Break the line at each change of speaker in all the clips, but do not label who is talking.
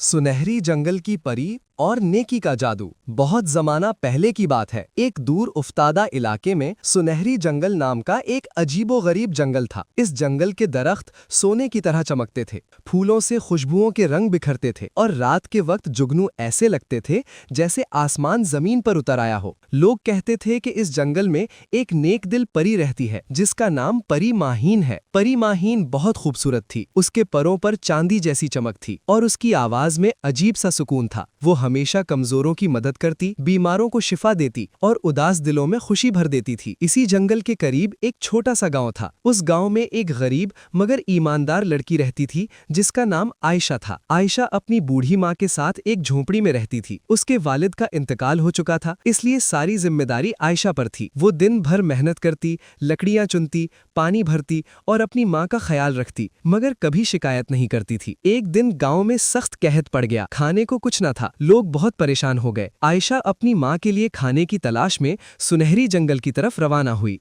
सुनहरी जंगल की परी और नेकी का जादू। बहुत जमाना पहले की बात है। एक दूर उफ्तादा इलाके में सुनहरी जंगल नाम का एक अजीबोगरीब जंगल था। इस जंगल के दरख्त सोने की तरह चमकते थे, फूलों से खुशबुओं के रंग बिखरते थे और रात के वक्त जुगनू ऐसे लगते थे जैसे आसमान जमीन पर उतर आया हो। लोग कहते थे कि इस जंगल में एक नेक दिल परी रहती है जिसका नाम परी माहीन है। परी माहीन बहुत खूबसूरत थी, उसके परों पर चांदी जैसी चमक थी और उसकी आवाज में अजीब सा सुकून था। वो हमेशा कमजोरों की मदद करती, बीमारों को शिफा देती और उदास दिलों में खुशी भर देती थी। इसी जंगल के करीब एक छोटा सा गांव था। उस गांव में एक गरीब मगर ईमानदार लड़की रहती थी जिसका नाम आयशा था। आयशा अपनी बूढ़ी माँ के साथ एक झोंपड़ी में रहती थी। उसके वालिद का इंतकाल हो चुका था, इसलिए सारी जिम्मेदारी आयशा पर थी। वो दिन भर मेहनत करती, लकड़ियां चुनती, पानी भरती और अपनी माँ का ख्याल रखती, मगर कभी शिकायत नहीं करती थी। एक दिन गांव में सख्त कहत पड़ गया, खाने को कुछ न था। लोग बहुत परेशान हो गए। आयशा अपनी माँ के लिए खाने की तलाश में सुनहरी जंगल की तरफ रवाना हुई।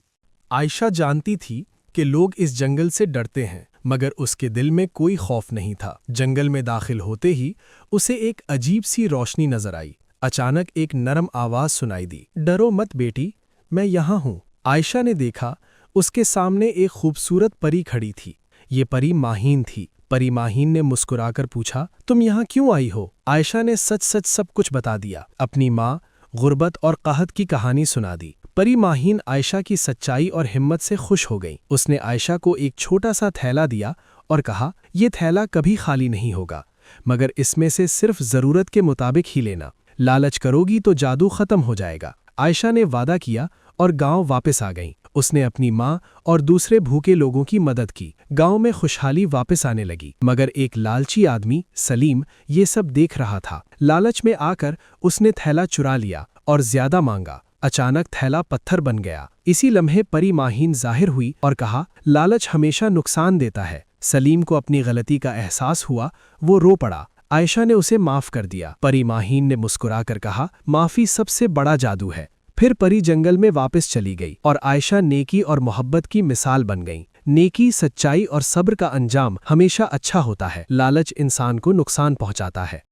आयशा जानती थी कि लोग इस जंगल से डरते हैं, मगर उसके दिल में कोई खौफ नहीं था। जंगल में दाखिल होते ही उसे एक अजीब सी रोशनी नजर आई। अचानक एक नरम आवाज सुनाई दी, डरो मत बेटी, मैं यहाँ हूँ। आयशा ने देखा, उसके सामने एक खूबसूरत परी खड़ी थी। ये परी माहीन थी। परी माहीन ने मुस्कुराकर पूछा, तुम यहाँ क्यों आई हो? आयशा ने सच सच सब कुछ बता दिया, अपनी माँ, गुर्बत और कहत की कहानी सुना दी। परी माहीन आयशा की सच्चाई और हिम्मत से खुश हो गई। उसने आयशा को एक छोटा सा थैला दिया और कहा, ये थैला कभी खाली नहीं होगा, मगर इसमें से सिर्फ जरूरत के मुताबिक ही लेना। लालच करोगी तो जादू खत्म हो जाएगा। आयशा ने वादा किया और गांव वापस आ गई। उसने अपनी माँ और दूसरे भूखे लोगों की मदद की। गांव में खुशहाली वापस आने लगी, मगर एक लालची आदमी सलीम ये सब देख रहा था। लालच में आकर उसने थैला चुरा लिया और ज्यादा मांगा। अचानक थैला पत्थर बन गया। इसी लम्हे परी माहीन जाहिर हुई और कहा, लालच हमेशा नुकसान देता है। सलीम को अपनी गलती का एहसास हुआ, वो रो पड़ा। आयशा ने उसे माफ कर दिया। परी माहीन ने मुस्कुराकर कहा, माफी सबसे बड़ा जादू है। फिर परी जंगल में वापस चली गई और आयशा नेकी और मोहब्बत की मिसाल बन गई। नेकी, सच्चाई और सब्र का अंजाम हमेशा अच्छा होता है। लालच इंसान को नुकसान पहुंचाता है।